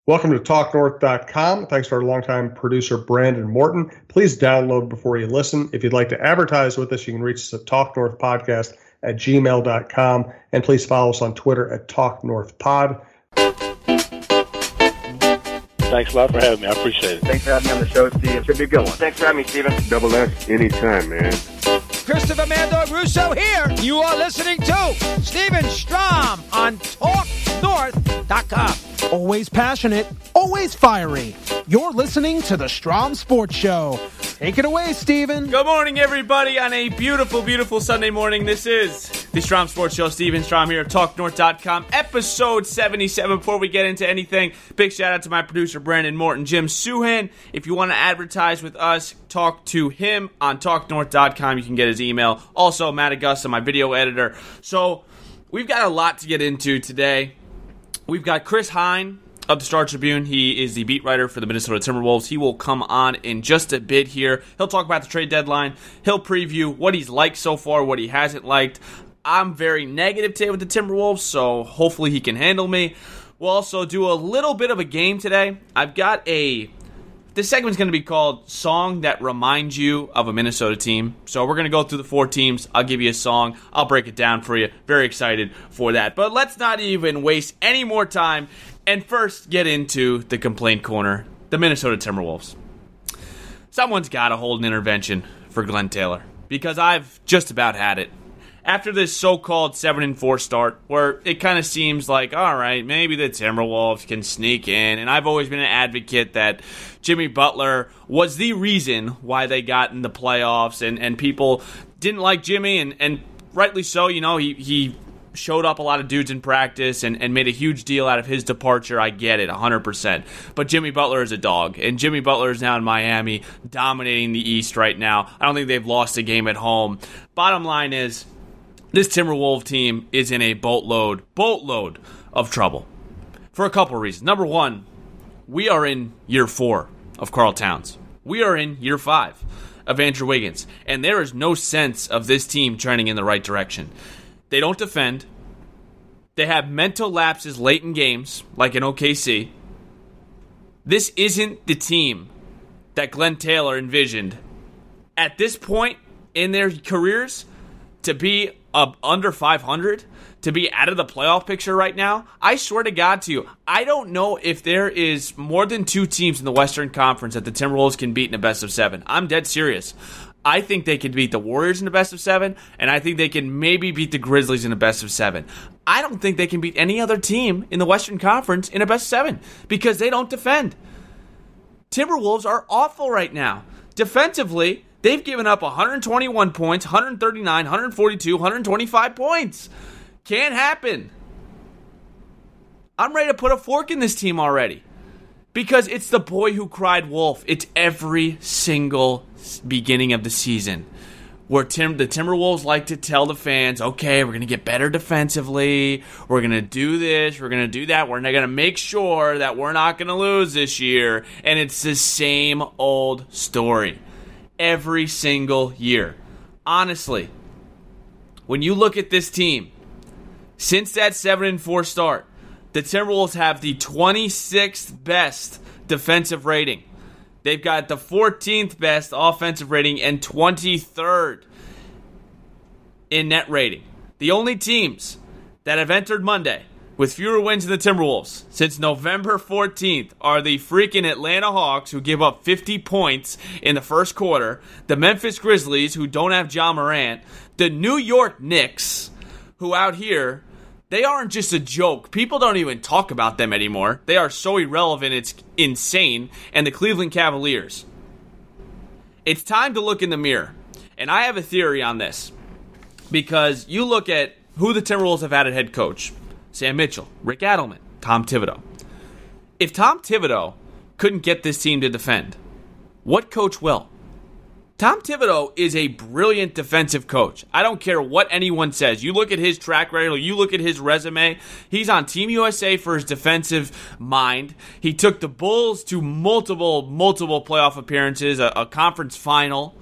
Welcome to TalkNorth.com. Thanks to our longtime producer, Brandon Morton. Please download before you listen. If you'd like to advertise with us, you can reach us at talknorthpodcast@gmail.com. And please follow us on Twitter at TalkNorthPod. Thanks a lot for having me. I appreciate it. Thanks for having me on the show, Steve. It should be a good one. Thanks for having me, Steven. Double S anytime, man. Christopher Russo here. You are listening to Steven Strom on TalkNorth.com. Always passionate, always fiery. You're listening to the Strom Sports Show. Take it away, Steven. Good morning, everybody, on a beautiful, beautiful Sunday morning. This is the Strom Sports Show. Steven Strom here at TalkNorth.com, episode 77. Before we get into anything, big shout out to my producer, Brandon Morton, Jim Suhan. If you want to advertise with us, talk to him on TalkNorth.com. You can get his email. Also, Matt Augusta, my video editor. So, we've got a lot to get into today. We've got Chris Hine of the Star Tribune. He is the beat writer for the Minnesota Timberwolves. He will come on in just a bit here. He'll talk about the trade deadline. He'll preview what he's liked so far, what he hasn't liked. I'm very negative today with the Timberwolves, so hopefully he can handle me. We'll also do a little bit of a game today. This segment's going to be called Song That Reminds You of a Minnesota Team. So we're going to go through the four teams. I'll give you a song. I'll break it down for you. Very excited for that. But let's not even waste any more time and first get into the complaint corner, the Minnesota Timberwolves. Someone's got to hold an intervention for Glenn Taylor because I've just about had it. After this so-called 7-4 start, where it kind of seems like, all right, maybe the Timberwolves can sneak in, and I've always been an advocate that Jimmy Butler was the reason why they got in the playoffs, and people didn't like Jimmy, and rightly so. You know, he showed up a lot of dudes in practice and made a huge deal out of his departure. I get it, 100%. But Jimmy Butler is a dog, and Jimmy Butler is now in Miami, dominating the East right now. I don't think they've lost a game at home. Bottom line is, this Timberwolves team is in a boatload of trouble for a couple reasons. Number one, we are in year 4 of Karl Towns. We are in year 5 of Andrew Wiggins. And there is no sense of this team trending in the right direction. They don't defend. They have mental lapses late in games, like in OKC. This isn't the team that Glenn Taylor envisioned at this point in their careers to be under 500, to be out of the playoff picture right now. I swear to God to you, I don't know if there is more than 2 teams in the Western Conference that the Timberwolves can beat in a best of 7. I'm dead serious. I think they can beat the Warriors in a best of 7, and I think they can maybe beat the Grizzlies in a best of 7. I don't think they can beat any other team in the Western Conference in a best of 7 because they don't defend. Timberwolves are awful right now. Defensively, they've given up 121 points, 139, 142, 125 points. Can't happen. I'm ready to put a fork in this team already. Because it's the boy who cried wolf. It's every single beginning of the season where the Timberwolves like to tell the fans, okay, we're going to get better defensively. We're going to do this. We're going to do that. We're going to make sure that we're not going to lose this year. And it's the same old story every single year. Honestly, when you look at this team, since that 7-4 start, the Timberwolves have the 26th best defensive rating. They've got the 14th best offensive rating and 23rd in net rating. The only teams that have entered Monday with fewer wins than the Timberwolves since November 14th are the freaking Atlanta Hawks, who give up 50 points in the first quarter, the Memphis Grizzlies, who don't have Ja Morant, the New York Knicks, who out here, they aren't just a joke. People don't even talk about them anymore. They are so irrelevant, it's insane. And the Cleveland Cavaliers. It's time to look in the mirror. And I have a theory on this. Because you look at who the Timberwolves have had at head coach. Sam Mitchell, Rick Adelman, Tom Thibodeau. If Tom Thibodeau couldn't get this team to defend, what coach will? Tom Thibodeau is a brilliant defensive coach. I don't care what anyone says. You look at his track record, you look at his resume. He's on Team USA for his defensive mind. He took the Bulls to multiple playoff appearances, a conference final.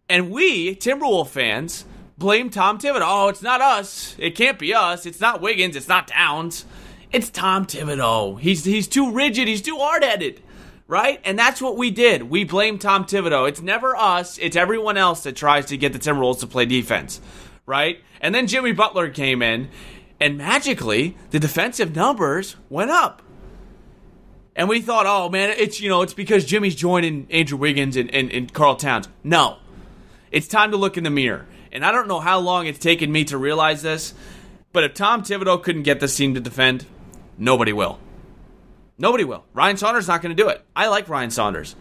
And we, Timberwolves fans, blame Tom Thibodeau. Oh, it's not us. It can't be us. It's not Wiggins. It's not Towns. It's Tom Thibodeau. He's too rigid. He's too hard-headed, right? And that's what we did. We blamed Tom Thibodeau. It's never us. It's everyone else that tries to get the Timberwolves to play defense, right? And then Jimmy Butler came in, and magically, the defensive numbers went up. And we thought, oh, man, it's because Jimmy's joining Andrew Wiggins and Karl Towns. No. It's time to look in the mirror. And I don't know how long it's taken me to realize this, but if Tom Thibodeau couldn't get this team to defend, nobody will. Nobody will. Ryan Saunders is not going to do it. I like Ryan Saunders.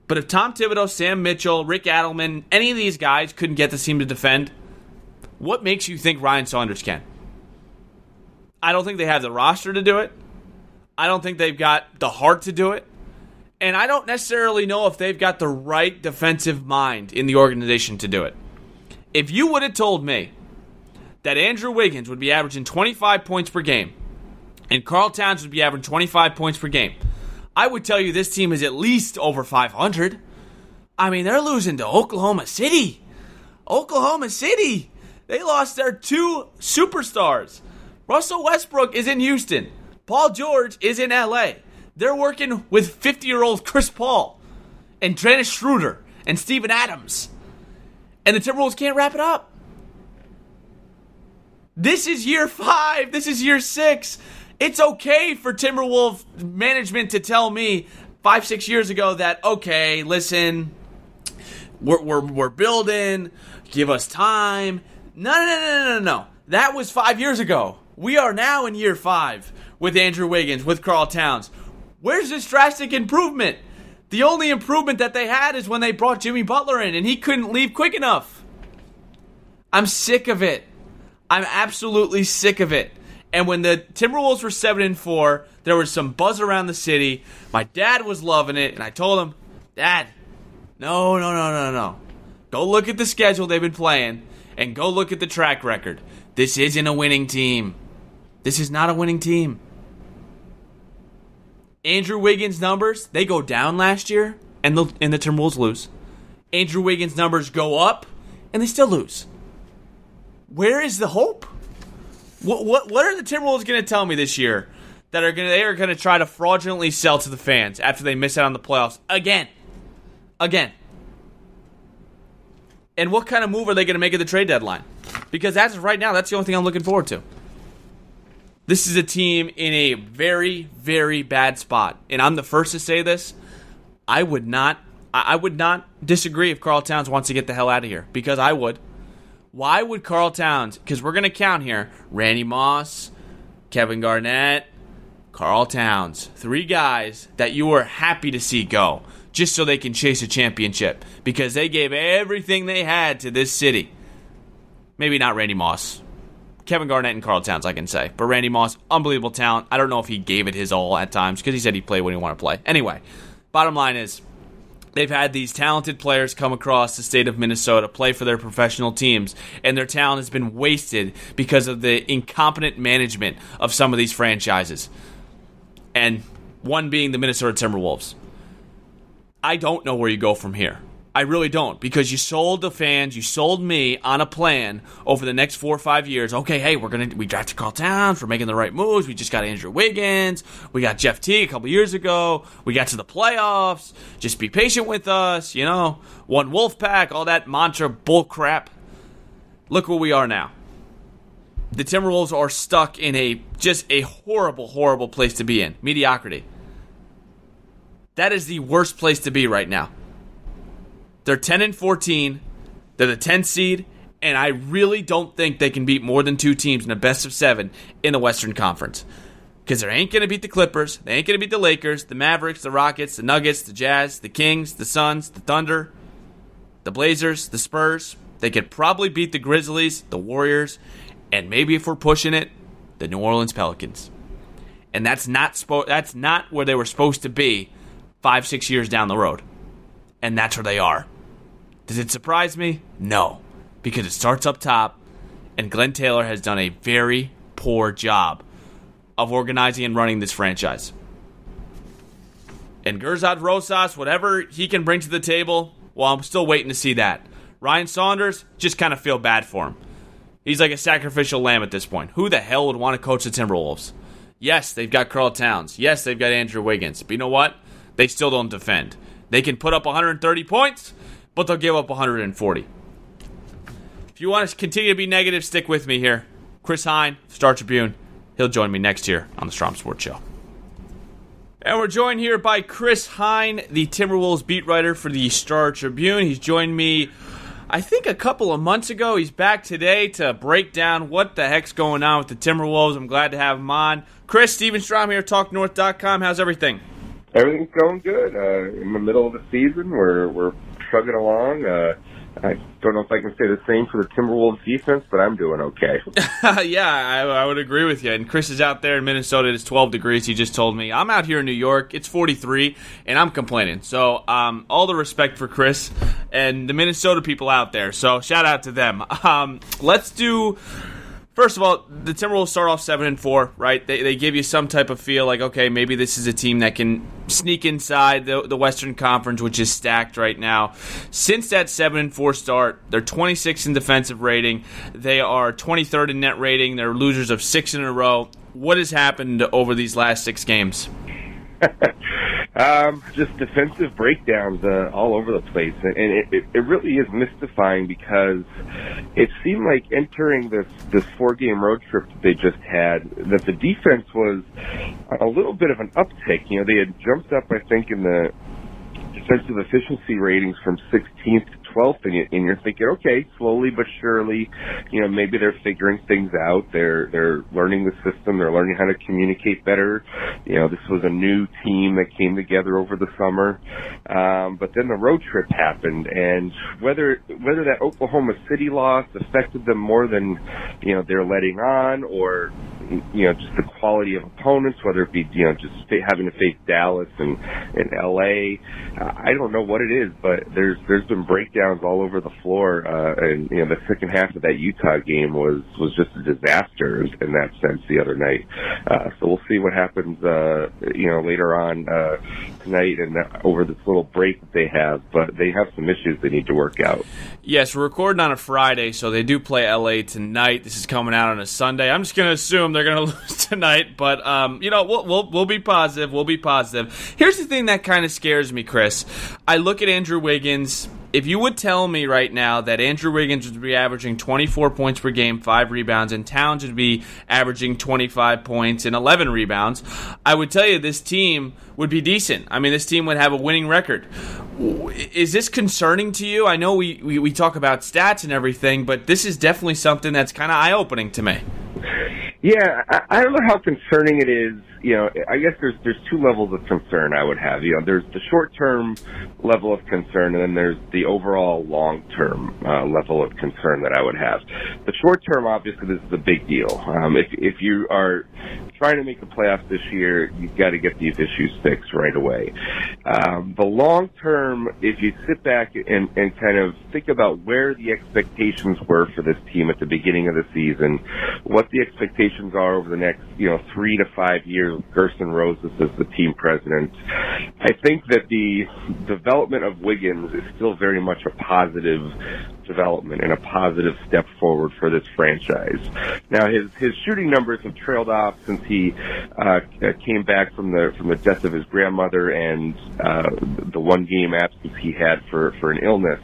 But if Tom Thibodeau, Sam Mitchell, Rick Adelman, any of these guys couldn't get this team to defend, what makes you think Ryan Saunders can? I don't think they have the roster to do it. I don't think they've got the heart to do it. And I don't necessarily know if they've got the right defensive mind in the organization to do it. If you would have told me that Andrew Wiggins would be averaging 25 points per game and Karl Towns would be averaging 25 points per game, I would tell you this team is at least over 500. I mean, they're losing to Oklahoma City. Oklahoma City. They lost their 2 superstars. Russell Westbrook is in Houston. Paul George is in L.A. They're working with 50-year-old Chris Paul and Dennis Schroeder and Steven Adams. And the Timberwolves can't wrap it up. This is year 5. This is year 6. It's okay for Timberwolves management to tell me 5-6 years ago that, okay, listen, we're building, give us time. No. That was 5 years ago. We are now in year 5 with Andrew Wiggins, with Karl Towns. Where's this drastic improvement? The only improvement that they had is when they brought Jimmy Butler in, and he couldn't leave quick enough. I'm sick of it. I'm absolutely sick of it. And when the Timberwolves were 7-4, there was some buzz around the city. My dad was loving it, and I told him, Dad, no. Go look at the schedule they've been playing, and go look at the track record. This isn't a winning team. This is not a winning team. Andrew Wiggins' numbers, they go down last year, and the Timberwolves lose. Andrew Wiggins' numbers go up, and they still lose. Where is the hope? What are the Timberwolves going to tell me this year that they are going to try to fraudulently sell to the fans after they miss out on the playoffs again? And what kind of move are they going to make at the trade deadline? Because as of right now, that's the only thing I'm looking forward to. This is a team in a very, very bad spot. And I'm the first to say this. I would not disagree if Karl Towns wants to get the hell out of here. Because I would. Why would Karl Towns, because we're going to count here, Randy Moss, Kevin Garnett, Karl Towns. 3 guys that you were happy to see go. Just so they can chase a championship. Because they gave everything they had to this city. Maybe not Randy Moss. Kevin Garnett and Karl Towns, I can say. But Randy Moss, unbelievable talent. I don't know if he gave it his all at times because he said he played when he wanted to play. Anyway, bottom line is they've had these talented players come across the state of Minnesota, play for their professional teams, and their talent has been wasted because of the incompetent management of some of these franchises. And one being the Minnesota Timberwolves. I don't know where you go from here. I really don't, because you sold the fans, you sold me on a plan over the next 4 or 5 years. Okay, hey, we drafted Karl Towns, we're making the right moves, we just got Andrew Wiggins, we got Jeff Teague a couple years ago, we got to the playoffs, just be patient with us, one wolf pack, all that mantra bull crap. Look where we are now. The Timberwolves are stuck in just a horrible, horrible place to be in. Mediocrity. That is the worst place to be right now. They're 10-14. They're the 10th seed, and I really don't think they can beat more than 2 teams in a best of 7 in the Western Conference. Because they ain't going to beat the Clippers. They ain't going to beat the Lakers, the Mavericks, the Rockets, the Nuggets, the Jazz, the Kings, the Suns, the Thunder, the Blazers, the Spurs. They could probably beat the Grizzlies, the Warriors, and maybe if we're pushing it, the New Orleans Pelicans. And that's not where they were supposed to be 5-6 years down the road. And that's where they are. Does it surprise me? No. Because it starts up top, and Glenn Taylor has done a very poor job of organizing and running this franchise. And Gersad Rosas, whatever he can bring to the table, well, I'm still waiting to see that. Ryan Saunders, just kind of feel bad for him. He's like a sacrificial lamb at this point. Who the hell would want to coach the Timberwolves? Yes, they've got Karl Towns. Yes, they've got Andrew Wiggins. But you know what? They still don't defend. They can put up 130 points, but they'll give up 140. If you want to continue to be negative, stick with me here. Chris Hine, Star Tribune. He'll join me next year on the Strom Sports Show. And we're joined here by Chris Hine, the Timberwolves beat writer for the Star Tribune. He's joined me, I think, a couple of months ago. He's back today to break down what the heck's going on with the Timberwolves. I'm glad to have him on. Chris, Steven Strom here, TalkNorth.com. How's everything? Everything's going good. In the middle of the season, we're chugging along. I don't know if I can say the same for the Timberwolves defense, but I'm doing okay. Yeah, I would agree with you. And Chris is out there in Minnesota. It's 12 degrees, he just told me. I'm out here in New York. It's 43, and I'm complaining. So all the respect for Chris and the Minnesota people out there. So shout out to them. Let's do... First of all, the Timberwolves start off 7-4, right? They give you some type of feel like, okay, maybe this is a team that can sneak inside the Western Conference, which is stacked right now. Since that 7-4 start, they're 26th in defensive rating. They are 23rd in net rating. They're losers of 6 in a row. What has happened over these last 6 games? Just defensive breakdowns all over the place, and it really is mystifying because it seemed like entering this 4-game road trip that they just had, that the defense was a little bit of an uptick. You know, they had jumped up, I think, in the defensive efficiency ratings from 16th to 12th, and you're thinking, okay, slowly but surely, you know, maybe they're figuring things out. They're learning the system. They're learning how to communicate better. You know, this was a new team that came together over the summer. But then the road trip happened, and whether that Oklahoma City loss affected them more than, you know, they're letting on, or, you know, just the quality of opponents, whether it be, you know, just having to face Dallas and LA. I don't know what it is, but there's been breakdowns all over the floor, and, you know, the second half of that Utah game was just a disaster in that sense the other night. So we'll see what happens, you know, later on tonight and over this little break that they have, but they have some issues they need to work out. Yes, we're recording on a Friday, so they do play LA tonight. This is coming out on a Sunday. I'm just going to assume they're going to lose tonight, but you know, we'll be positive. We'll be positive. Here's the thing that kind of scares me, Chris. I look at Andrew Wiggins. If you would tell me right now that Andrew Wiggins would be averaging 24 points per game, 5 rebounds, and Towns would be averaging 25 points and 11 rebounds, I would tell you this team would be decent. I mean, this team would have a winning record. Is this concerning to you? I know we talk about stats and everything, but this is definitely something that's kind of eye-opening to me. Yeah, I don't know how concerning it is. You know, I guess there's 2 levels of concern I would have. You know, there's the short-term level of concern, and then there's the overall long-term level of concern that I would have. The short-term, obviously, this is a big deal. If you are trying to make the playoffs this year, you've got to get these issues fixed right away. The long-term, if you sit back and kind of think about where the expectations were for this team at the beginning of the season, what the expectations are over the next, you know, 3 to 5 years, Gerson Rosas as the team president, I think that the development of Wiggins is still very much a positive development and a positive step forward for this franchise. Now, his shooting numbers have trailed off since he came back from the death of his grandmother and the 1-game absence he had for an illness.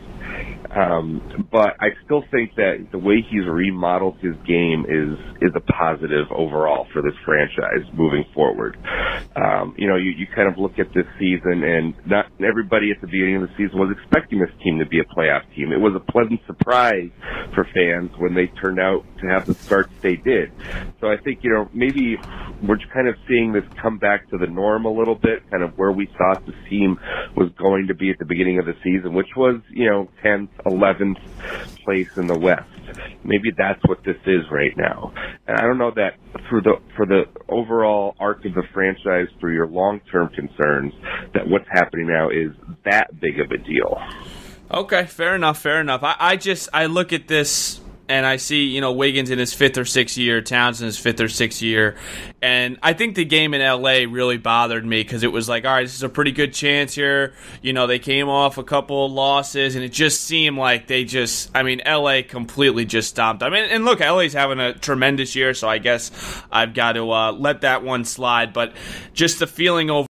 But I still think that the way he's remodeled his game is a positive overall for this franchise moving forward. You know, you kind of look at this season, and not everybody at the beginning of the season was expecting this team to be a playoff team. It was a pleasant surprise for fans when they turned out to have the starts they did. So I think, you know, maybe we're kind of seeing this come back to the norm a little bit, kind of where we thought this team was going to be at the beginning of the season, which was, you know, 10th, 11th place in the West. Maybe that's what this is right now. And I don't know that for the overall arc of the franchise, for your long-term concerns, that what's happening now is that big of a deal. Okay, fair enough. I look at this, and I see, Wiggins in his 5th or 6th year, Towns in his 5th or 6th year, and I think the game in LA really bothered me because it was like, all right, this is a pretty good chance here. They came off a couple of losses, and it just seemed like LA completely just stomped. And look, LA's having a tremendous year, so I guess I've got to let that one slide, but just the feeling overall